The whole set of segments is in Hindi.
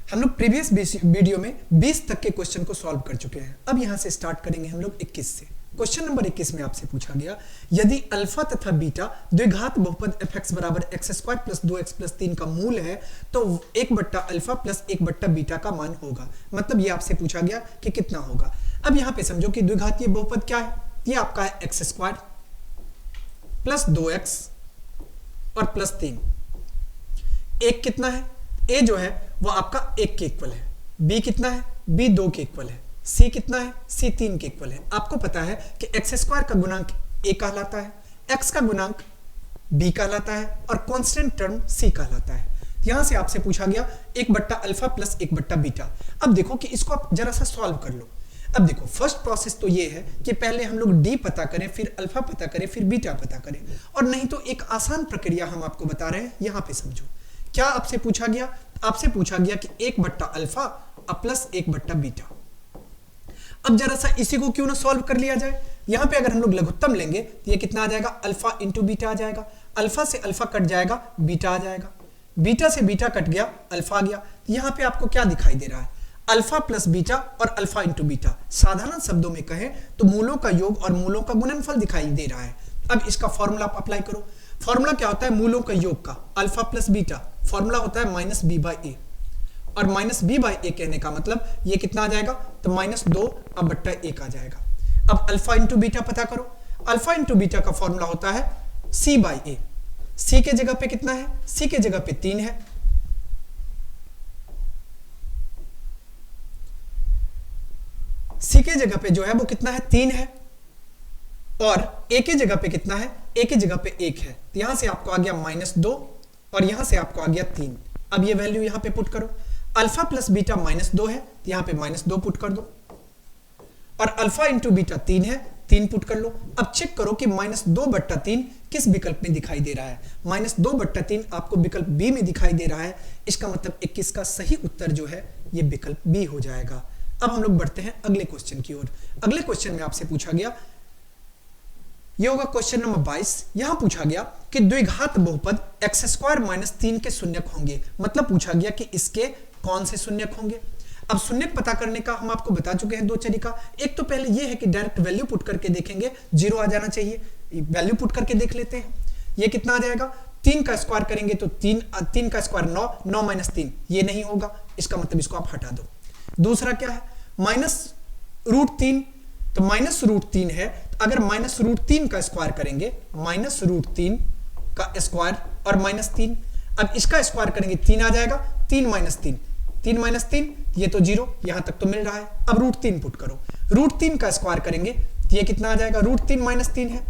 हम लोग प्रीवियस वीडियो में 20 तक के क्वेश्चन को सॉल्व कर चुके हैं। अब यहां से स्टार्ट करेंगे हम लोग 21 से। क्वेश्चन नंबर 21 में आपसे पूछा गया, यदि अल्फा तथा बीटा द्विघात बहुपद fx बराबर x² प्लस 2x प्लस 3 का मूल है तो 1/अल्फा प्लस 1/बीटा का मान होगा। मतलब ये आपसे पूछा गया कि कितना होगा। अब यहां पे समझो कि द्विघातीय बहुपद क्या है, ये आपका है x² प्लस 2x और प्लस 3। एक कितना है, a जो है वो आपका 1 के इक्वल है, b कितना है, b 2 के इक्वल है, c कितना है, c 3 के इक्वल है। आपको पता है कि x² का गुणांक a कहलाता है, x का गुणांक b कहलाता है और कांस्टेंट टर्म c कहलाता है। यहां से आपसे पूछा गया 1/अल्फा प्लस 1/बीटा। अब देखो कि इसको आप जरा सा सॉल्व कर लो। अब देखो फर्स्ट प्रोसेस तो ये है कि पहले हम लोग d पता करें, फिर अल्फा पता करें, फिर बीटा पता करें। और नहीं तो एक आसान प्रक्रिया हम आपको बता रहे हैं, यहां पे समझो। क्या आपसे पूछा गया, आपसे पूछा गया कि 1/अल्फा प्लस 1/बीटा। अब जरा सा इसी को क्यों ना सॉल्व कर लिया जाए। यहां पे अगर हम लोग लघुत्तम लेंगे तो ये कितना आ जाएगा, अल्फा इंटू बीटा आ जाएगा। अल्फा से अल्फा कट जाएगा, बीटा आ जाएगा। बीटा से बीटा कट गया, अल्फा आ गया। यहां पे आपको क्या दिखाई दे रहा है, अल्फा प्लस बीटा और अल्फा इंटू बीटा। साधारण शब्दों में कहें तो मूलों का योग और मूलों का गुणनफल दिखाई दे रहा है। अब इसका फॉर्मूला आप अप्लाई करो। फॉर्मूला क्या होता है, मूलों का योग का अल्फा प्लस बीटा, फॉर्मूला होता है -b/a। और -b/a कहने का मतलब ये कितना आ जाएगा, तो -2/1 आ जाएगा। अब अल्फा इंटू बीटा पता करो। अल्फा इंटू बीटा का फॉर्मूला होता है c/a। c के जगह पे कितना है, c के जगह पे 3 है, c के जगह पे जो है वो कितना है, 3 है। और a के जगह पे कितना है, a के जगह पे 1 है। तो यहां से आपको आ गया -2 और यहां से आपको आ गया 3। अब ये वैल्यू यहां पे पुट करो। अल्फा प्लस बीटा -2 है, तो यहां पे -2 पुट कर दो। और अल्फा इंटू बीटा 3 है, 3 पुट कर लो। अब चेक करो कि -2/3 किस विकल्प में दिखाई दे रहा है। -2/3 आपको विकल्प बी में दिखाई दे रहा है। इसका मतलब 21 का सही उत्तर जो है ये विकल्प बी हो जाएगा। अब हम लोग बढ़ते हैं अगले क्वेश्चन की ओर। अगले क्वेश्चन में आपसे पूछा गया, ये होगा क्वेश्चन नंबर 22। यहां पूछा गया कि द्विघात बहुपद x² - 3 के शून्यक होंगे। मतलब पूछा गया कि इसके कौन से शून्यक होंगे। अब शून्यक पता करने का हम आपको बता चुके हैं 2 तरीका। एक तो पहले ये है कि डायरेक्ट वैल्यू पुट करके देखेंगे, 0 आ जाना चाहिए। वैल्यू पुट करके देख लेते हैं, ये कितना आ जाएगा, 3 का स्क्वायर करेंगे तो 3 का स्क्वायर 9, 9 - 3 ये नहीं होगा, इसका मतलब इसको आप हटा दो। दूसरा क्या है, -√3, तो -√3 है। अगर -√3 का स्क्वायर करेंगे, -√3 का स्क्वायर और -3, अब इसका स्क्वायर करेंगे 3 आ जाएगा, 3 - 3, 3 - 3 ये तो 0, यहां तक तो मिल रहा है। अब √3 पुट करो, √3 का स्क्वायर करेंगे तो ये कितना आ जाएगा, √3 - 3 है।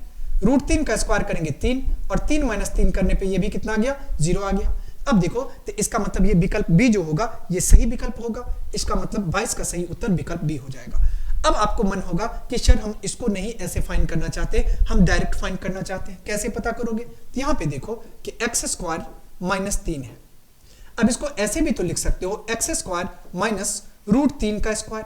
√3 का स्क्वायर करेंगे 3 और 3 - 3 करने पे ये भी कितना आ गया, 0 आ गया। अब देखो तो इसका मतलब ये विकल्प बी जो होगा ये सही विकल्प होगा। इसका मतलब 22 का सही उत्तर विकल्प बी हो जाएगा। अब आपको मन होगा कि सर हम इसको नहीं ऐसे फाइंड करना चाहते, हम डायरेक्ट फाइंड करना चाहते हैं। कैसे पता करोगे, यहां पे देखो कि x² - 3 है। अब इसको ऐसे भी तो लिख सकते हो, x² - √3 का स्क्वायर।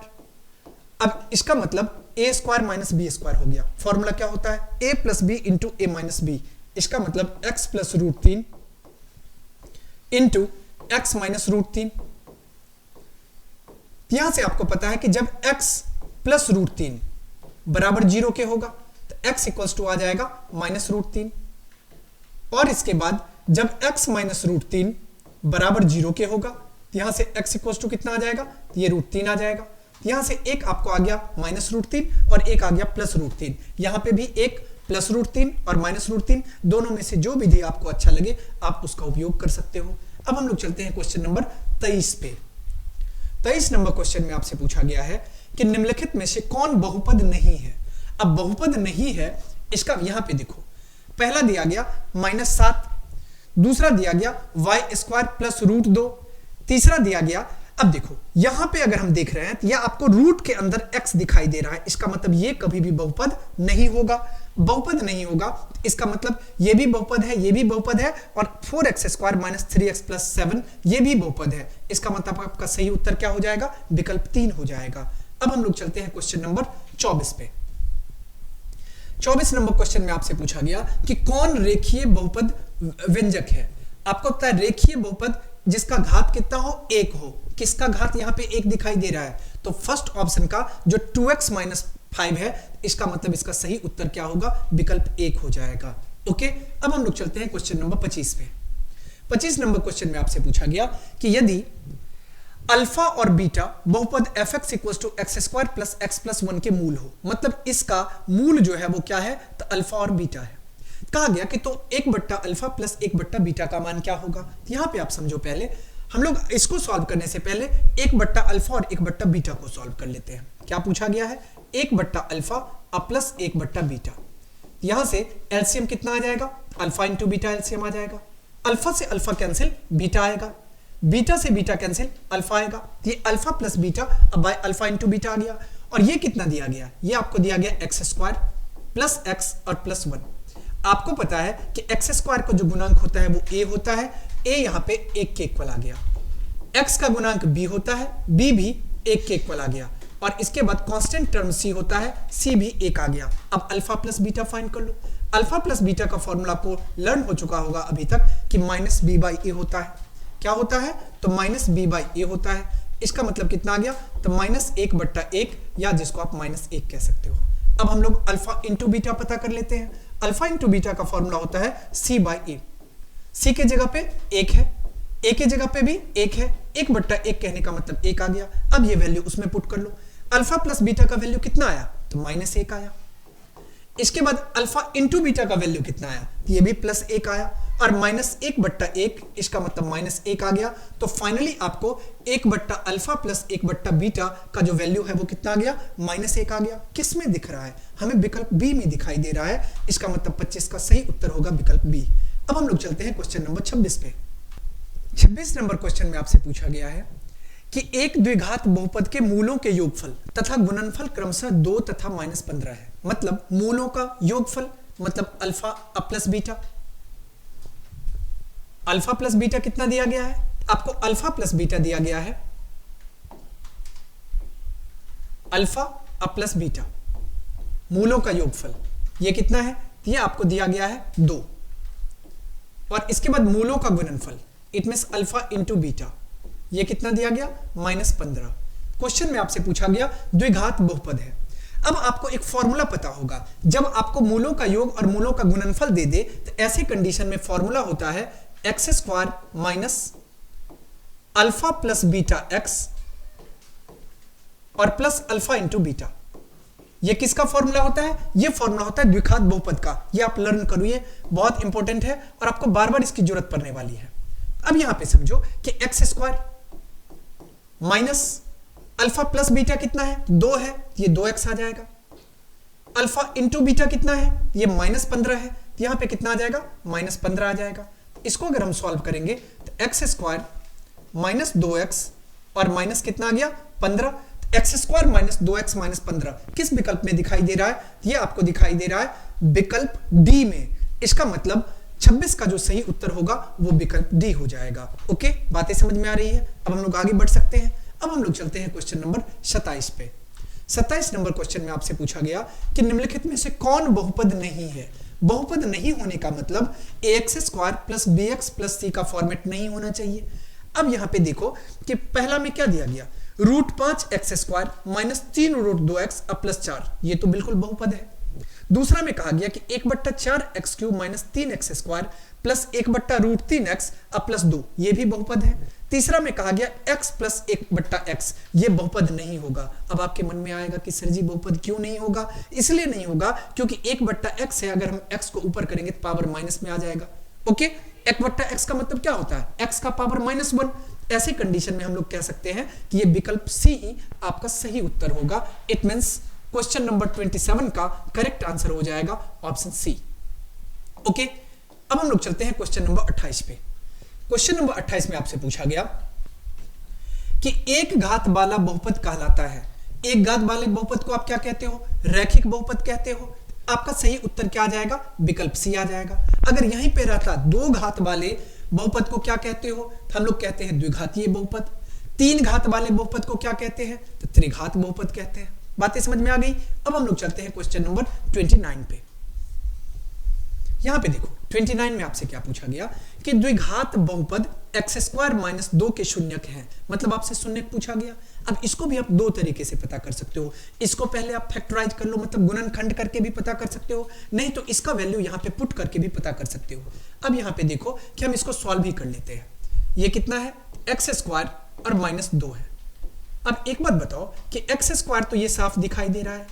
अब इसका मतलब a² - b² हो गया। फॉर्मूला क्या होता है, a + b × a - b। इसका मतलब x + √3 इंटू x - √3। यहां से आपको पता है कि जब x + √3 बराबर 0 के होगा तो x = आ जाएगा -√3। और इसके बाद जब x - √3 बराबर 0 के होगा तो यहां से x = कितना आ जाएगा, ये √3 आ जाएगा। यहां से एक आपको आ गया -√3 और एक आ गया +√3। यहां पे भी एक +√3 और -√3 दोनों में से जो विधि आपको अच्छा लगे आप उसका उपयोग कर सकते हो। अब हम लोग चलते हैं क्वेश्चन नंबर 23 पे। 23 नंबर क्वेश्चन में आपसे पूछा गया है कि निम्नलिखित में से कौन बहुपद नहीं है। अब बहुपद नहीं है, इसका यहां पे देखो, पहला दिया गया -7, दूसरा दिया गया y² + √2, तीसरा दिया गया। अब देखो यहां पे अगर हम देख रहे हैं तो यह आपको रूट के अंदर x दिखाई दे रहा है। इसका मतलब ये कभी भी बहुपद नहीं होगा। बहुपद नहीं होगा, इसका मतलब ये भी बहुपद है, ये भी बहुपद है, और 4x² - 3x + 7 ये भी बहुपद है। इसका मतलब आपका सही उत्तर क्या हो जाएगा, विकल्प 3 हो जाएगा। अब हम लोग चलते हैं क्वेश्चन नंबर 24 पे। 24 नंबर क्वेश्चन में आपसे पूछा गया कि कौन रेखीय बहुपद व्यंजक है। आपको पता है रेखीय बहुपद जिसका घात कितना हो, 1 हो, किसका घात यहाँ पे 1 दिखाई दे रहा है, तो फर्स्ट ऑप्शन का जो 2x माइनस 5 है, इसका मतलब इसका सही उत्तर क्या होगा, विकल्प 1 हो जाएगा। ओके, अब हम लोग चलते हैं क्वेश्चन नंबर 25 पे। 25 नंबर क्वेश्चन में आपसे पूछा गया कि यदि अल्फा और बीटा बहुपद fx equal to X square plus X plus 1 के मूल हो, मतलब इसका मूल जो है वो क्या है, तो अल्फा और बीटा है। कहा गया कि तो 1 बट्टा अल्फा प्लस 1 बट्टा बीटा का मान क्या होगा। यहां पे आप समझो, पहले हम लोग इसको सॉल्व करने से पहले 1 बट्टा अल्फा और 1 बट्टा बीटा को सॉल्व कर लेते हैं। क्या पूछा गया है, 1 बट्टा अल्फा और प्लस 1 बट्टा बीटा। यहां से एलसीएम कितना आ जाएगा, अल्फा इंटू बीटा एलसीएम आ जाएगा। अल्फा से अल्फा कैंसिल, बीटा आएगा, बीटा से बीटा कैंसिल, अल्फा आएगा। ये अल्फा प्लस बीटा अब बाय अल्फा इंटू बीटा आ गया। और ये कितना दिया गया, ये आपको दिया गया एक्स स्क्वायर प्लस एक्स और प्लस 1। आपको पता है कि एक्स स्क्वायर का जो गुणांक होता है वो a होता है, a यहाँ पे 1 के इक्वल आ गया। x का गुणांक b होता है, b भी 1 के इक्वल आ गया। और इसके बाद कांस्टेंट टर्म c होता है, c भी 1 आ गया। अब अल्फा प्लस बीटा फाइंड कर लो। अल्फा प्लस बीटा का फॉर्मूला आपको लर्न हो चुका होगा अभी तक कि माइनस बी बाई ए होता है। क्या होता है, तो माइनस बी बाई ए होता है। इसका मतलब कितना आ गया, तो माइनस 1 बट्टा 1, या जिसको आप माइनस 1 कह सकते हो। अब हम लोग अल्फा इंटू बीटा पता कर लेते हैं। अल्फा इंटू बीटा का फॉर्मूला होता है c बाई ए। c के जगह पे 1 है, a के जगह पे भी 1 है, 1 बट्टा 1 कहने का मतलब 1 आ गया। अब ये वैल्यू उसमें पुट कर लो। अल्फा प्लस बीटा का वैल्यू कितना आया, तो माइनस 1 आया। इसके बाद अल्फा इंटू बीटा का वैल्यू कितना आया, ये भी प्लस 1 आया। और माइनस 1 बट्टा 1, इसका मतलब माइनस 1 आ गया। तो फाइनली आपको 1 बट्टा अल्फा प्लस 1 बट्टा बीटा का जो वैल्यू है वो कितना आ गया, माइनस 1 आ गया। किस में दिख रहा है, हमें विकल्प बी में दिखाई दे रहा है। इसका मतलब 25 का सही उत्तर होगा विकल्प बी। अब हम लोग चलते हैं क्वेश्चन नंबर 26 पे। 26 नंबर क्वेश्चन में आपसे पूछा गया है कि एक द्विघात बहुपद के मूलों के योगफल तथा गुणनफल क्रमशः 2 तथा -15 है। मतलब मूलों का योगफल मतलब alpha plus beta. Alpha plus beta कितना दिया गया है, आपको अल्फा प्लस बीटा दिया गया है, अल्फा प्लस बीटा मूलों का योगफल ये कितना है, ये आपको दिया गया है 2। और इसके बाद मूलों का गुणनफल it means alpha into beta, ये कितना दिया गया, -15। क्वेश्चन में आपसे पूछा गया द्विघात बहुपद है। अब आपको एक फॉर्मूला पता होगा, जब आपको मूलों का योग और मूलों का गुणनफल दे दे तो ऐसे कंडीशन में फॉर्मूला होता है x square minus alpha plus beta x और प्लस अल्फा इंटू बीटा। ये किसका फॉर्मूला होता है, ये फॉर्मूला होता है द्विघात बहुपद का। ये आप लर्न करो, ये बहुत इंपॉर्टेंट है और आपको बार बार इसकी जरूरत पड़ने वाली है। अब यहां पे समझो कि x square minus alpha plus beta कितना है, 2 है, ये 2x आ जाएगा। अल्फा इंटू बीटा कितना है, ये -15 है, यहां पे कितना आ जाएगा, -15 आ जाएगा। इसको अगर हम सॉल्व करेंगे तो एक्स स्क्वायर माइनस 2x और माइनस कितना आ गया 15। X square minus 2x minus 15 किस विकल्प में दिखाई दे रहा है, ये आपको दिखाई दे रहा है विकल्प डी में। इसका मतलब 26 का जो सही उत्तर होगा वो विकल्प डी हो जाएगा। ओके, बातें समझ में आ रही है। अब हम लोग आगे बढ़ सकते हैं। अब हम लोग चलते हैं क्वेश्चन नंबर 27 पे। 27 नंबर क्वेश्चन में आपसे पूछा गया कि निम्नलिखित में से कौन बहुपद नहीं है। बहुपद नहीं होने का मतलब ax square plus bx plus c का फॉर्मेट नहीं होना चाहिए। अब यहां पे देखो कि पहला में क्या दिया गया, √5x स्क्वायर माइनस 3√2x अब प्लस 4, ये तो बिल्कुल बहुपद है। दूसरा में कहा गया कि 1/4x cube minus 3x square plus 1/√3x अब प्लस 2, ये भी बहुपद है। तीसरा में कहा गया x प्लस 1/x, ये बहुपद नहीं होगा। अब आपके मन में आएगा कि सर जी बहुपद क्यों नहीं होगा, इसलिए नहीं होगा क्योंकि 1/x है, अगर हम x को ऊपर करेंगे तो पावर माइनस में आ जाएगा। ओके, 1/x का मतलब क्या होता है, x का पावर -1। ऐसे कंडीशन में हम लोग कह सकते हैं कि ये विकल्प सी ही आपका सही उत्तर होगा। इट मींस क्वेश्चन नंबर 27 का करेक्ट आंसर हो जाएगा ऑप्शन सी। ओके, अब हम लोग चलते हैं क्वेश्चन नंबर 28 पे। क्वेश्चन नंबर 28 में आपसे पूछा गया कि एक घात वाला बहुपद कहलाता है। एक घात वाले बहुपद को आप क्या कहते हो, रैखिक बहुपद कहते हो। आपका सही उत्तर क्या आ जाएगा, विकल्प सी आ जाएगा। अगर यहीं पे रहता 2 घात वाले बहुपद को क्या कहते हो, तो हम लोग कहते हैं द्विघातीय बहुपद। 3 घात वाले बहुपद को क्या कहते हैं, तो त्रिघात बहुपद कहते हैं। बातें समझ में आ गई। अब हम लोग चलते हैं क्वेश्चन नंबर 29 पे। यहां पे देखो 29 में आपसे क्या पूछा गया कि द्विघात बहुपद एक्स स्क्वायर माइनस 2 के शून्यक हैं, मतलब आपसे शून्यक पूछा गया। अब इसको भी आप दो तरीके से पता कर सकते हो। इसको पहले आप फैक्टराइज कर लो, मतलब गुणनखंड करके भी पता कर सकते हो, नहीं तो इसका वैल्यू यहाँ पे पुट करके भी पता कर सकते हो। अब यहाँ पे देखो कि हम इसको सॉल्व ही कर लेते हैं। ये कितना है, एक्स स्क्वायर और माइनस 2 है। अब एक बात बताओ कि एक्स स्क्वायर तो ये साफ दिखाई दे रहा है,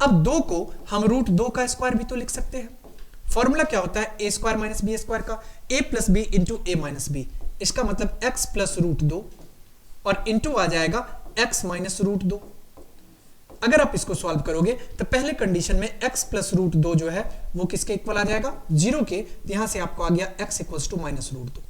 अब 2 को हम रूट 2 का स्क्वायर भी तो लिख सकते हैं। फॉर्मूला क्या होता है, ए स्क्वायर माइनस बी स्क्वायर का, ए प्लस बी इंटू ए माइनस बी। इसका मतलब x प्लस रूट 2 और इंटू आ जाएगा x माइनस रूट 2। अगर आप इसको सॉल्व करोगे तो पहले कंडीशन में x प्लस रूट 2 जो है वो किसके इक्वल आ जाएगा, 0 के। यहां से आपको आ गया x equals to minus root 2।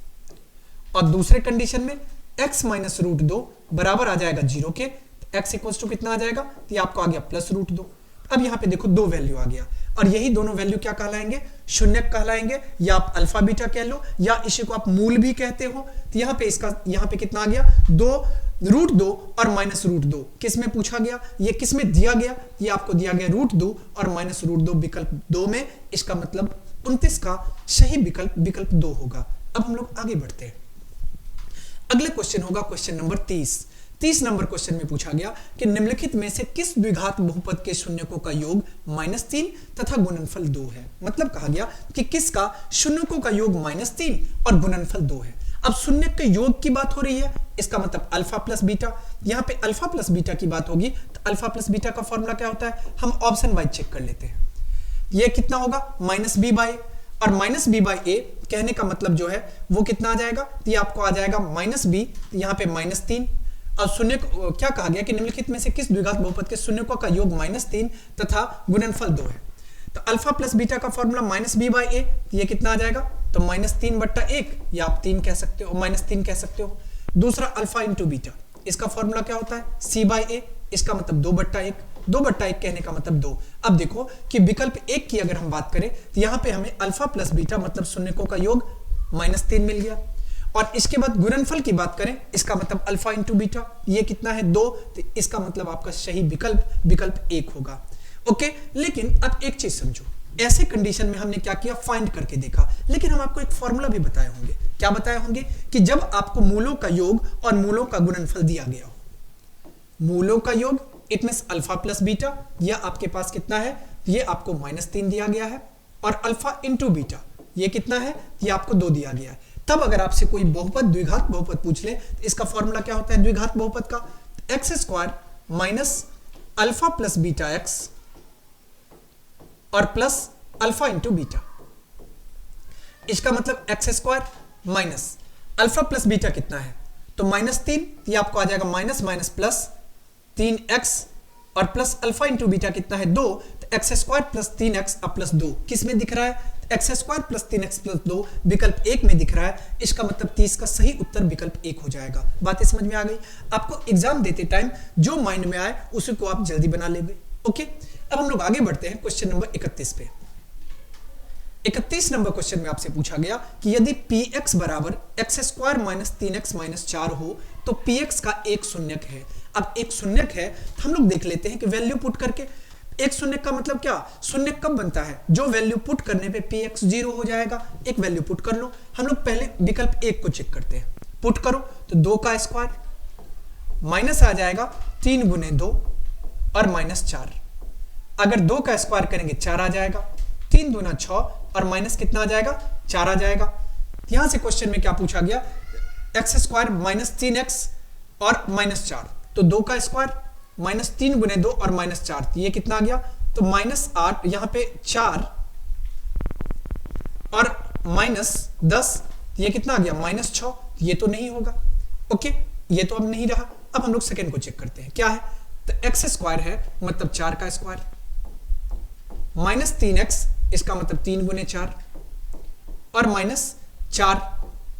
और दूसरे कंडीशन में x माइनस रूट 2 बराबर आ जाएगा 0 के, x इक्वल्स टू कितना आ जाएगा, तो ये आपको आ गया प्लस रूट 2। अब यहाँ पे देखो दो वैल्यू आ गया, और यही दोनों वैल्यू क्या कहलाएंगे, शून्यक कहलाएंगे, या आप अल्फा बीटा कह लो, या इसी को आप मूल भी कहते हो। तो यहाँ पे कितना आ गया, 2 रूट 2 और माइनस रूट 2। किस में पूछा गया, ये किस में दिया गया, ये आपको दिया गया रूट 2 और माइनस रूट 2 विकल्प 2 में। इसका मतलब 29 का सही विकल्प 2 होगा। अब हम लोग आगे बढ़ते हैं। अगले क्वेश्चन होगा क्वेश्चन नंबर 30 नंबर क्वेश्चन में पूछा गया कि निम्नलिखित में से किस द्विघात बहुपद के शून्यकों का योग -3 तथा गुणनफल 2 है। मतलब कहा गया कि किसका शून्यकों का योग -3 और गुणनफल 2 है। अब शून्यक के योग की बात हो रही है, इसका मतलब अल्फा प्लस बीटा। यहाँ पे अल्फा प्लस बीटा की बात होगी तो अल्फा प्लस बीटा का फॉर्मूला क्या होता है, हम ऑप्शन वाइज चेक कर लेते हैं। ये कितना होगा, -b/a, और -b/a कहने का मतलब जो है वो कितना आ जाएगा, तो ये आपको आ जाएगा -b, यहाँ पे -3। अब शून्य क्या कहा गया कि निम्नलिखित में से किस द्विघात बहुपद के शून्यकों का योग -3 तथा गुणनफल 2 है। तो अल्फा प्लस बीटा का फॉर्मूला -b/a, ये कितना आ जाएगा, तो -3/1, या आप 3 कह सकते हो, -3 कह सकते हो। दूसरा अल्फा इंटू बीटा, इसका फॉर्मूला क्या होता है, c/a, इसका मतलब 2/1, 2/1 कहने का मतलब 2। अब देखो कि विकल्प 1 की अगर हम बात करें तो यहाँ पे हमें अल्फा प्लस बीटा मतलब शून्यकों का योग -3 मिल गया। और इसके बाद गुणनफल की बात करें, इसका मतलब अल्फा इंटू बीटा, ये कितना है 2, तो इसका मतलब आपका सही विकल्प 1 होगा। ओके, लेकिन अब एक चीज समझो, ऐसे कंडीशन में हमने क्या किया, फाइंड करके देखा, लेकिन हम आपको एक फॉर्मूला भी बताए होंगे। क्या बताए होंगे कि जब आपको मूलों का योग और मूलों का गुणनफल दिया गया हो, मूलों का योग it means alpha plus beta, यह आपके पास कितना है, ये आपको -3 दिया गया है, और अल्फा इंटू बीटा ये कितना है, ये आपको 2 दिया गया है। तब अगर आपसे कोई बहुपद द्विघात बहुपद पूछ ले तो इसका फॉर्मूला क्या होता है द्विघात बहुपद का, x² minus alpha plus beta x और प्लस अल्फा इंटू बीटा। इसका मतलब x² minus alpha plus beta कितना है, तो -3, ये आपको आ जाएगा माइनस प्लस 3x और प्लस अल्फा इंटू बीटा कितना है 2, तो x² प्लस 3x अब प्लस 2 किस में दिख रहा है, x² प्लस 3x प्लस 2 विकल्प 1 में दिख रहा है। इसका मतलब 30 का सही उत्तर विकल्प 1 हो जाएगा। बातें समझ में आ गई। आपको एग्जाम देते टाइम जो माइंड में आए उसी को आप जल्दी बना लेंगे। ओके, अब हम लोग आगे बढ़ते हैं क्वेश्चन नंबर 31 पे। 31 नंबर क्वेश्चन में आपसे पूछा गया कि यदि px बराबर x² माइनस 3x माइनस 4 हो तो px का एक शून्यक है। अब एक शून्यक है हम लोग देख लेते हैं कि वैल्यू पुट करके, एक शून्यक का मतलब क्या, शून्यक कब बनता है, जो वैल्यू पुट करने पे px 0 हो जाएगा। एक वैल्यू पुट कर लो, हम लोग पहले विकल्प 1 को चेक करते हैं। पुट करो तो 2 का स्क्वायर माइनस आ जाएगा 3 गुने 2 और -4। अगर 2 का स्क्वायर करेंगे 4 आ जाएगा, 3 दूना 6 और माइनस कितना आ जाएगा 4 आ जाएगा। यहां से क्वेश्चन में क्या पूछा गया, x² माइनस 3x और -4, तो 2 का स्क्वायर -3 गुने 2 और -4, ये कितना आ गया, तो -8, यहां पे 4 और -10, ये कितना आ गया -6, ये तो नहीं होगा। ओके, ये तो अब नहीं रहा। अब हम लोग सेकंड को चेक करते हैं क्या है, तो x² है मतलब 4 का स्क्वायर -3x, इसका मतलब 3 गुने 4 और -4।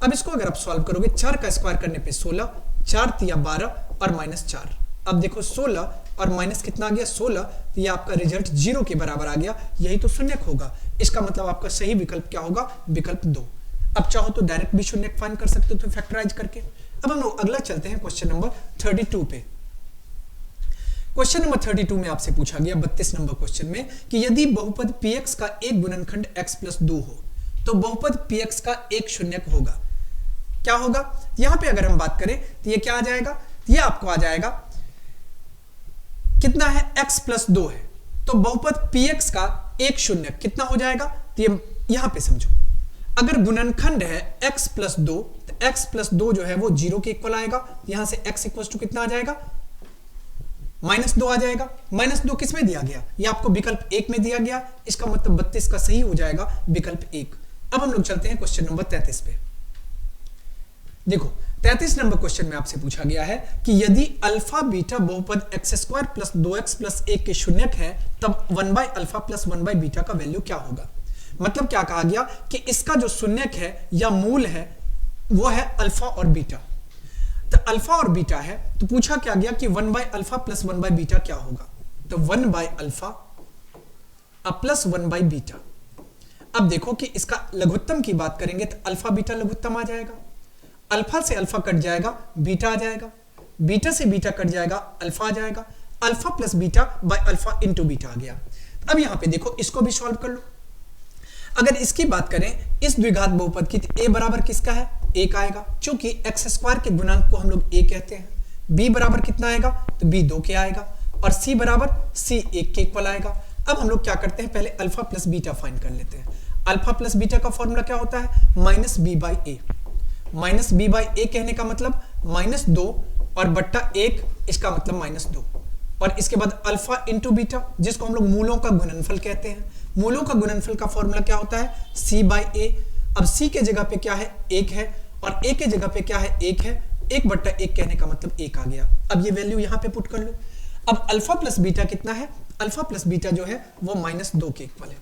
अब इसको अगर आप सॉल्व करोगे 4 का स्क्वायर करने पे 16, 4 तिया 12 और -4। अब देखो 16 और माइनस कितना आ गया 16, तो ये आपका रिजल्ट 0 के बराबर आ गया, यही तो शून्यक होगा। इसका मतलब आपका सही विकल्प क्या होगा, विकल्प 2। अब चाहो तो डायरेक्ट भी शून्यक फाइंड कर सकते हो तो फैक्टराइज करके। अब हम लोग अगला चलते हैं क्वेश्चन नंबर 32 पे। क्वेश्चन नंबर 32 में आपसे पूछा गया 32 नंबर क्वेश्चन में कि यदि बहुपद px का एक गुणनखंड x प्लस 2 हो तो बहुपद px का एक शून्यक होगा। क्या होगा, यहां पे अगर हम बात करें तो ये क्या आ जाएगा, ये आपको आ जाएगा कितना है, x प्लस 2 है, तो बहुपद px का एक शून्य कितना हो जाएगा, तो ये यहां पे समझो, अगर गुणनखंड है x प्लस 2 तो x प्लस 2 जो है वो 0 के इक्वल आएगा, यहां से x इक्वल टू कितना आ जाएगा, -2 आ जाएगा। -2 किस में दिया गया, ये आपको विकल्प 1 में दिया गया, इसका मतलब 32 का सही हो जाएगा विकल्प 1। अब हम लोग चलते हैं क्वेश्चन नंबर 33 पे। देखो 33 नंबर क्वेश्चन में आपसे पूछा गया है कि यदि अल्फा बीटा बहुपद x² प्लस 2x प्लस 1 के शून्यक है तब 1/अल्फा प्लस 1/बीटा का वैल्यू क्या होगा। मतलब क्या कहा गया कि इसका जो शून्यक है या मूल है वो है अल्फा और बीटा, तो अल्फा और बीटा है, तो पूछा क्या गया कि 1/अल्फा प्लस 1/बीटा क्या होगा, तो 1/अल्फा प्लस 1/बीटा। अब देखो कि इसका लघुत्तम की बात करेंगे तो अल्फा बीटा लघुत्तम आ जाएगा, अल्फा से अल्फा कट जाएगा बीटा आ जाएगा, बीटा से बीटा कट जाएगा अल्फा आ जाएगा, alpha plus beta by alpha into beta आ गया। अब यहां पे देखो इसको भी सॉल्व कर लो। अगर इसकी बात करें इस द्विघात बहुपद की, तो a बराबर किसका है, 1 आएगा, क्योंकि x² के गुणांक को हम लोग a कहते हैं। b बराबर कितना आएगा, तो b 2 के आएगा, और c बराबर c 1 के इक्वल आएगा। अब हम लोग क्या करते हैं, पहले अल्फा प्लस बीटा फाइंड कर लेते हैं। अल्फा प्लस बीटा का फॉर्मूला क्या होता है, -b/a। -b/a कहने का मतलब -2 और बट्टा 1, इसका मतलब -2, और इसके बाद अल्फा इंटू बीटा, जिसको हम लोग मूलों का गुणनफल कहते हैं। मूलों का गुणनफल का फॉर्मूला क्या होता है, c/a। अब c के जगह पे क्या है, 1 है, और a के जगह पे क्या है, 1 है, 1/1 कहने का मतलब 1 आ गया। अब ये वैल्यू यहां पे पुट कर लो। अब अल्फा प्लस बीटा कितना है, अल्फा प्लस बीटा जो है वो -2 के इक्वल है,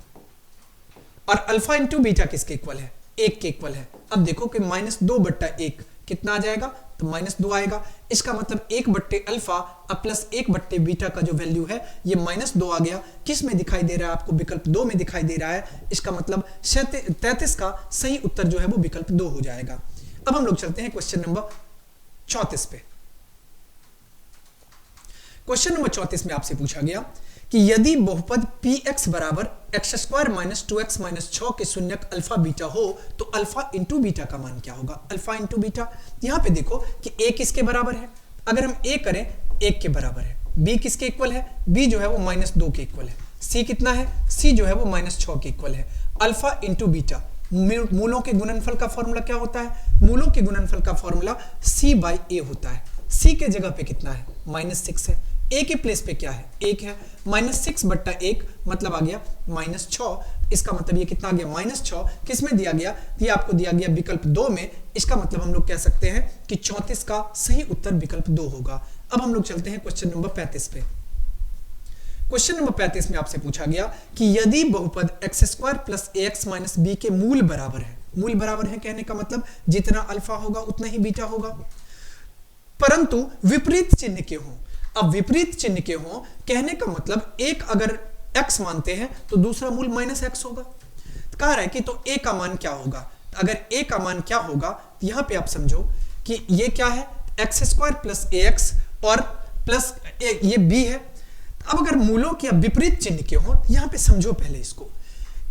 और अल्फा इंटू बीटा किसके इक्वल है, 1 के इक्वल है। अब देखो कि -2/1 कितना आ जाएगा, तो -2 आएगा, इसका मतलब 1/अल्फा प्लस 1/बीटा का जो वैल्यू है ये -2 आ गया। किस में दिखाई दे रहा है आपको, विकल्प 2 में दिखाई दे रहा है, इसका मतलब 33 का सही उत्तर जो है वो विकल्प 2 हो जाएगा। अब हम लोग चलते हैं क्वेश्चन नंबर 34 पे। क्वेश्चन नंबर 34 में आपसे पूछा गया कि यदि बहुपद px बराबर x² माइनस 2x माइनस 6 के शून्यक अल्फा बीटा हो तो अल्फा इंटू बीटा का मान क्या होगा। अल्फा इंटू बीटा, यहां पे देखो कि a किसके बराबर है, अगर हम a करें 1 के बराबर है, b किसके इक्वल है, b जो है वो -2 के इक्वल है, c कितना है, c जो है वो -6 के इक्वल है। अल्फा इंटू बीटा, मूलों के गुणनफल का फॉर्मूला क्या होता है, मूलों के गुणनफल का फॉर्मूला c/a होता है। c के जगह पे कितना है, -6 है, a के प्लेस पे क्या है, 1 है, -6/1 मतलब आ गया -6, इसका मतलब ये कितना आ गया, -6। किस में दिया गया, ये आपको दिया गया विकल्प 2 में, इसका मतलब हम लोग कह सकते हैं कि 34 का सही उत्तर विकल्प 2 होगा। अब हम लोग चलते हैं क्वेश्चन नंबर 35 पे। क्वेश्चन नंबर 35 में आपसे पूछा गया कि यदि बहुपद x² plus ax minus b के मूल बराबर है, मूल बराबर है कहने का मतलब जितना अल्फा होगा उतना ही बीटा होगा, परंतु विपरीत चिन्ह के हों। अब विपरीत चिन्ह के हों कहने का मतलब एक अगर x मानते हैं तो दूसरा मूल -x होगा। तो कह रहा है कि तो a का मान क्या होगा, अगर a का मान क्या होगा तो यहां पे आप समझो कि ये क्या है, x² प्लस ax और प्लस ये b है। अब अगर मूलों के विपरीत चिन्ह के हो, यहां पे समझो पहले इसको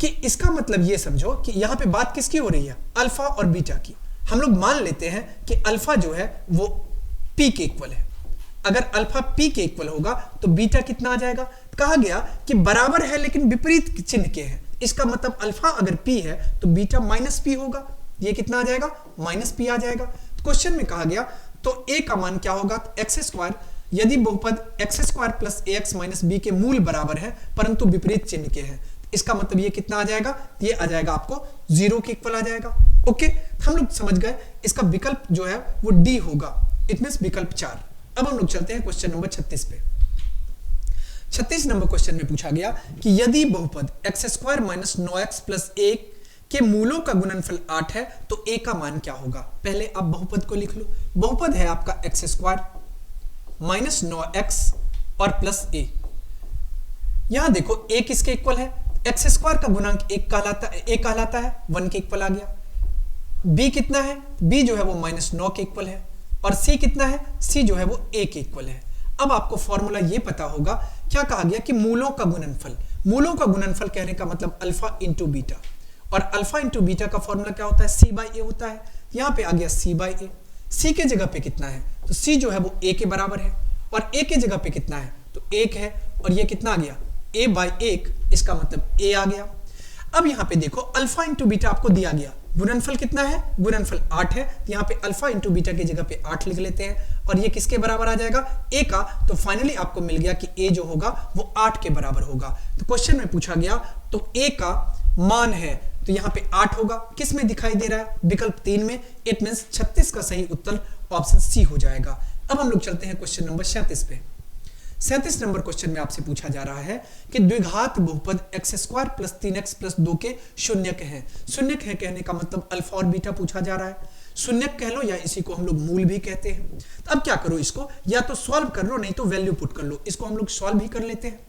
कि इसका मतलब ये समझो कि यहां पे बात किसकी हो रही है, अल्फा और बीटा की। हम लोग मान लेते हैं कि अल्फा जो है वो p के इक्वल है, अगर अल्फा p के इक्वल होगा तो बीटा कितना आ जाएगा। कहा गया कि बराबर है लेकिन विपरीत चिन्ह के हैं, इसका मतलब अल्फा अगर p है तो बीटा -p होगा, ये कितना आ जाएगा, -p आ जाएगा। क्वेश्चन में कहा गया तो a का मान क्या होगा, x², यदि बहुपद x² plus ax minus b के मूल बराबर है परंतु विपरीत चिन्ह के हैं, इसका मतलब ये कितना आ जाएगा, ये आ जाएगा आपको 0 के इक्वल आ जाएगा। ओके, हम लोग समझ गए, इसका विकल्प जो है वो डी होगा, इट मींस विकल्प 4। अब हम लोग चलते हैं क्वेश्चन नंबर 36 पे। 36 नंबर क्वेश्चन में पूछा गया कि यदि बहुपद x² माइनस 9x प्लस 1 के मूलों का गुणनफल 8 है तो a का मान क्या होगा। पहले आप बहुपद को लिख लो, बहुपद है आपका x² माइनस 9x और प्लस a। यहां देखो a किसके इक्वल है, x² का गुणांक a कहलाता है, 1 के इक्वल आ गया। b कितना है, b जो है वो -9 के इक्वल है, और c कितना है, c जो है वो a के इक्वल है। अब आपको फॉर्मूला ये पता होगा, क्या कहा गया कि मूलों का गुणनफल, मूलों का गुणनफल कहने का मतलब अल्फा इंटू बीटा, और अल्फा इंटू बीटा का फॉर्मूला क्या होता है, c/a होता है। यहाँ पे आ गया c बाई ए। c के जगह पे कितना है, तो c जो है वो a के बराबर है, और a के जगह पे कितना है, तो 1 है, और ये कितना आ गया, a बाई 1, इसका मतलब a आ गया। अब यहाँ पे देखो अल्फा इंटू बीटा आपको दिया गया, गुणनफल कितना है, गुणनफल 8 है, तो यहाँ पे अल्फा इंटू बीटा की जगह पे 8 लिख लेते हैं, और ये किसके बराबर आ जाएगा, a का। तो फाइनली आपको मिल गया कि a जो होगा वो 8 के बराबर होगा। तो क्वेश्चन में पूछा गया तो a का मान है, तो यहाँ पे 8 होगा, किस में दिखाई दे रहा है, विकल्प 3 में। इट मींस 36 का सही उत्तर ऑप्शन सी हो जाएगा। अब हम लोग चलते हैं क्वेश्चन नंबर 37 पे। 37 नंबर क्वेश्चन में आपसे पूछा जा रहा है कि द्विघात बहुपद x² + 3x + 2 के शून्यक हैं। शून्यक है कहने का मतलब अल्फा और बीटा पूछा जा रहा है, शून्यक कह लो या इसी को हम लोग मूल भी कहते हैं। तो अब क्या करो, इसको या तो सॉल्व कर लो, नहीं तो वैल्यू पुट कर लो। इसको हम लोग सॉल्व भी कर लेते हैं।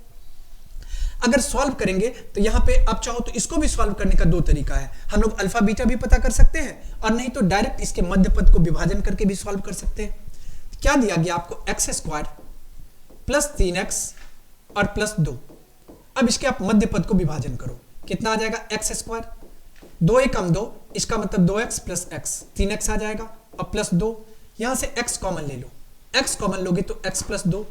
अगर सॉल्व करेंगे तो यहाँ पे आप चाहो तो इसको भी सॉल्व करने का दो तरीका है, हम लोग अल्फा बीटा भी पता कर सकते हैं, और नहीं तो डायरेक्ट इसके मध्य पद को विभाजन करके भी सॉल्व कर सकते हैं। क्या दिया गया आपको, x² + 3x और +2। अब इसके आप मध्य पद को विभाजन करो, कितना आ जाएगा, x², 2 × 2, इसका मतलब 2x + x, 3x आ जाएगा, और +2, यहां से x कॉमन ले लो, x कॉमन लोगे तो x + 2,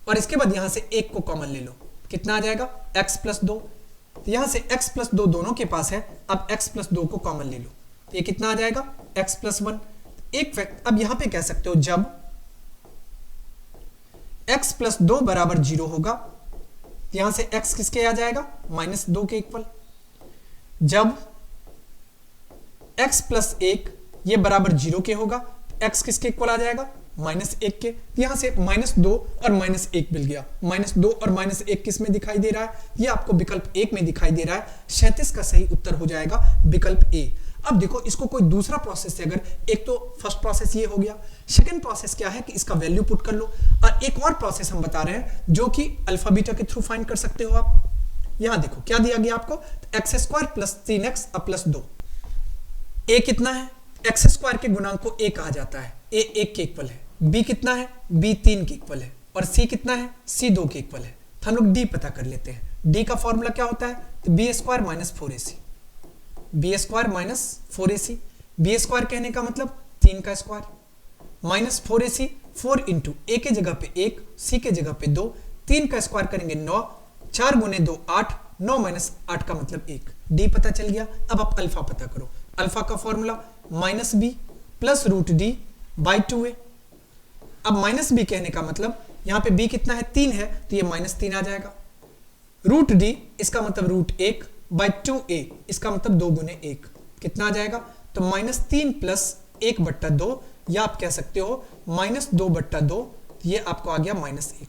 और इसके बाद यहां से 1 को कॉमन ले लो, कितना आ जाएगा, x + 2। तो यहां से x + 2 दोनों के पास है, अब x + 2 को कॉमन ले लो, ये कितना आ जाएगा, x + 1। एक फैक्ट अब यहां पे कह सकते हो, जब x + 2 बराबर 0 होगा, यहां से x किसके आ जाएगा, -2 के इक्वल। जब x + 1 ये बराबर 0 के होगा, x किसके इक्वल आ जाएगा, -1 के। यहां से -2 और -1 मिल गया, -2 और -1 किस में दिखाई दे रहा है, ये आपको विकल्प 1 में दिखाई दे रहा है। 37 का सही उत्तर हो जाएगा विकल्प ए। अब देखो इसको कोई दूसरा प्रोसेस से, अगर एक तो फर्स्ट प्रोसेस ये हो गया, सेकंड प्रोसेस क्या है कि इसका वैल्यू पुट कर लो, और एक और प्रोसेस हम बता रहे हैं जो कि अल्फा बीटा के थ्रू फाइंड कर सकते हो आप। यहां देखो क्या दिया गया आपको, x² + 3x और +2। a कितना है, x² के गुणांक को a कहा जाता है, a 1 के इक्वल है, b कितना है, b 3 के इक्वल है, और c कितना है, c 2 के इक्वल है। तो हम लोग d पता कर लेते हैं। d का फॉर्मूला क्या होता है, तो b² - 4ac, b² - 4ac, b² कहने का मतलब 3 का स्क्वायर, -4ac, 4 × a के जगह पे 1, c के जगह पे 2, 3 का स्क्वायर करेंगे 9, 4 × 2 8, 9 - 8 का मतलब 1। d पता चल गया। अब आप अल्फा पता करो, अल्फा का फॉर्मूला -b + √d/2a। अब -b कहने का मतलब यहाँ पे b कितना है, 3 है, तो ये -3 आ जाएगा। √d इसका मतलब √1/2a, इसका मतलब 2 × 1, कितना आ जाएगा, तो -3 + 1/2, या आप कह सकते हो -2/2, ये आपको आ गया -1।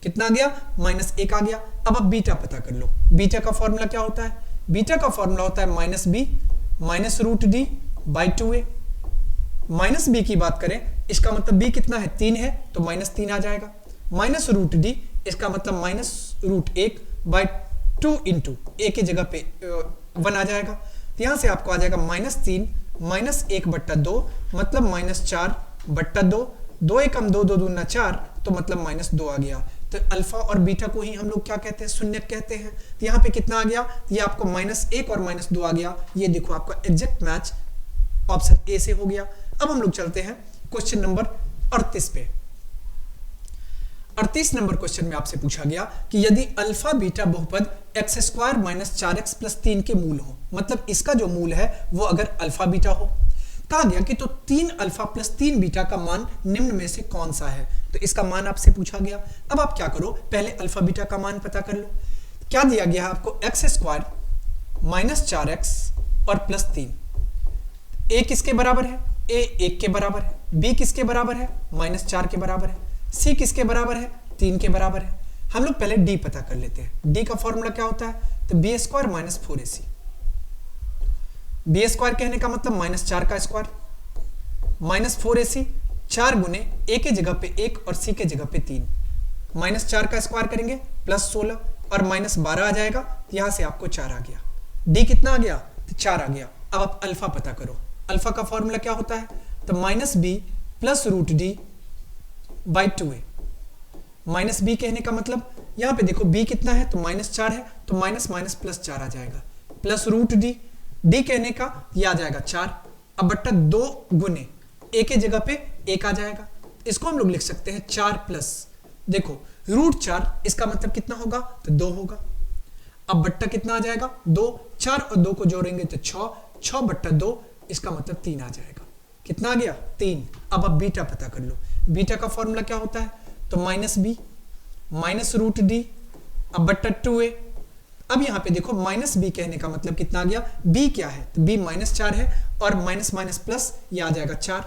कितना आ गया, -1 आ गया। अब आप बीटा पता कर लो। बीटा का फॉर्मूला क्या होता है, बीटा का फॉर्मूला होता है -b - √d/2a। -b की बात करें, इसका मतलब b कितना है, 3 है, तो -3 आ जाएगा। -√d इसका मतलब -√1/2 × a के जगह पे 1 आ जाएगा। तो यहां से आपको आ जाएगा -3 - 1/2, मतलब -4/2, 2 × 2 2 दूना 4, तो मतलब -2 आ गया। तो अल्फा और बीटा को ही हम लोग क्या कहते हैं, शून्यक कहते हैं। तो यहाँ पे कितना आ गया, ये आपको -1 और -2 आ गया। ये देखो आपका एग्जैक्ट मैच ऑप्शन ए से हो गया। अब हम लोग चलते हैं क्वेश्चन नंबर 38 पे। 38 नंबर क्वेश्चन में आपसे पूछा गया कि यदि अल्फा बीटा बहुपद x² - 4x + 3 के मूल हो, मतलब इसका जो मूल है वो अगर अल्फा बीटा हो, कहा गया कि तो 3 अल्फा + 3 बीटा का मान निम्न में से कौन सा है। तो इसका मान आपसे पूछा गया। अब आप क्या करो, पहले अल्फा बीटा का मान पता कर लो। क्या दिया गया है आपको, x² - 4x और +3। a किसके बराबर है, a 1 के बराबर है, b किसके बराबर है, -4 के बराबर है, c किसके बराबर है, 3 के बराबर है। हम लोग पहले d पता कर लेते हैं। d का फॉर्मूला क्या होता है, तो b² - 4ac। b² कहने का मतलब -4 का स्क्वायर, -4ac, 4 × a के जगह पे 1 और c के जगह पे 3, -4 का स्क्वायर करेंगे +16 और -12 आ जाएगा। यहां से आपको 4 आ गया। d कितना आ गया, तो 4 आ गया। अब आप अल्फा पता करो। अल्फा का फॉर्मूला क्या होता है, तो -b + √d/2a। -b कहने का मतलब यहाँ पे देखो b कितना है, तो -4 है, तो -- +4 आ जाएगा, +√d। d कहने का ये आ जाएगा 4, अब बट्टा 2 गुने ए के जगह पे 1 आ जाएगा। इसको हम लोग लिख सकते हैं 4 प्लस, देखो √4, इसका मतलब कितना होगा, तो 2 होगा। अब बट्टा कितना आ जाएगा, 2, 4 और 2 को जोड़ेंगे तो 6, 6 बट्टा 2, इसका मतलब 3 आ जाएगा। कितना आ गया, 3। अब आप बीटा पता कर लो। बीटा का फॉर्मूला क्या होता है, तो -b माइनस √d, अब बट्टा 2a। अब यहाँ पे देखो -b कहने का मतलब कितना आ गया, b क्या है, तो b -4 है, और माइनस माइनस प्लस ये आ जाएगा 4,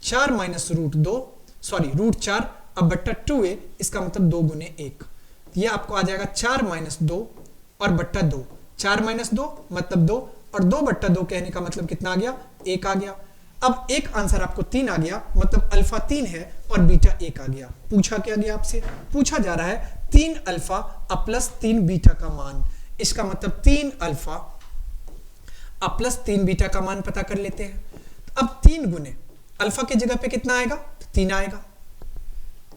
4 माइनस √4, अब बट्टा 2a, इसका मतलब 2 गुने 1, ये आपको आ जाएगा 4 माइनस 2 और बट्टा 2, 4 माइनस 2 मतलब 2, और 2 बट्टा 2 कहने का मतलब कितना आ गया, 1 आ गया। अब एक आंसर आपको 3 आ गया, मतलब अल्फा 3 है और बीटा 1 आ गया। पूछा क्या गया आपसे, पूछा जा रहा है 3 अल्फा अब प्लस 3 बीटा का मान, इसका मतलब 3 अल्फा अब प्लस 3 बीटा का मान पता कर लेते हैं। अब 3 गुने अल्फा के जगह पे कितना आएगा, 3 आएगा,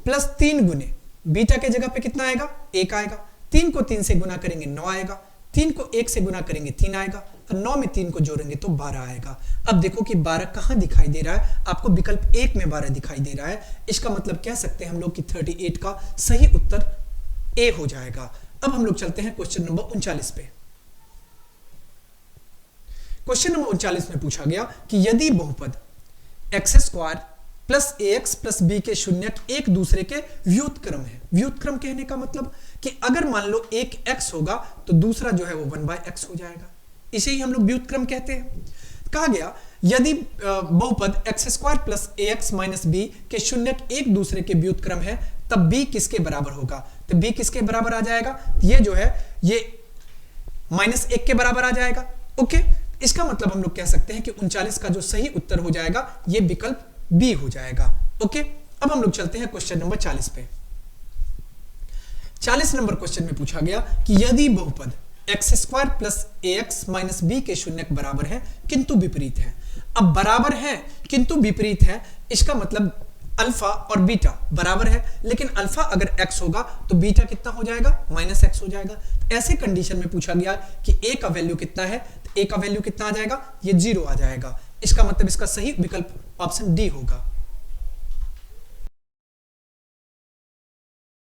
प्लस 3 गुने बीटा के जगह पे कितना आएगा, 1 आएगा। 3 को 3 से गुना करेंगे 9 आएगा, 3 को 1 से गुना करेंगे 3 आएगा, और 9 में 3 को जोड़ेंगे तो 12 आएगा। अब देखो कि 12 कहाँ दिखाई दे रहा है, आपको विकल्प 1 में 12 दिखाई दे रहा है। इसका मतलब कह सकते हैं हम लोग कि 38 का सही उत्तर ए हो जाएगा। अब हम लोग चलते हैं क्वेश्चन नंबर 39 पे। क्वेश्चन नंबर 39 में पूछा गया कि यदि बहुपद x² plus ax plus b के शून्यक एक दूसरे के व्युत्क्रम है। व्युत्क्रम कहने का मतलब कि अगर मान लो एक x होगा तो दूसरा जो है वो 1/x हो जाएगा, इसे ही हम लोग व्युत्क्रम कहते हैं। कहा गया यदि बहुपद x² plus ax minus b के शून्यक एक दूसरे के व्युत्क्रम है तब b किसके बराबर होगा, तो b किसके बराबर आ जाएगा, ये जो है ये -1 के बराबर आ जाएगा। ओके, इसका मतलब हम लोग कह सकते हैं कि 39 का जो सही उत्तर हो जाएगा ये विकल्प बी हो जाएगा। ओके, अब हम लोग चलते हैं क्वेश्चन नंबर 40 पे। 40 नंबर क्वेश्चन में पूछा गया कि यदि बहुपद x² plus ax minus b के शून्यक बराबर है किंतु विपरीत है। अब बराबर है किंतु विपरीत है, इसका मतलब अल्फा और बीटा बराबर है, लेकिन अल्फा अगर x होगा तो बीटा कितना हो जाएगा, -x हो जाएगा। ऐसे कंडीशन में पूछा गया कि a का वैल्यू कितना है, तो a का वैल्यू कितना आ जाएगा, ये 0 आ जाएगा। इसका मतलब इसका सही विकल्प ऑप्शन डी होगा।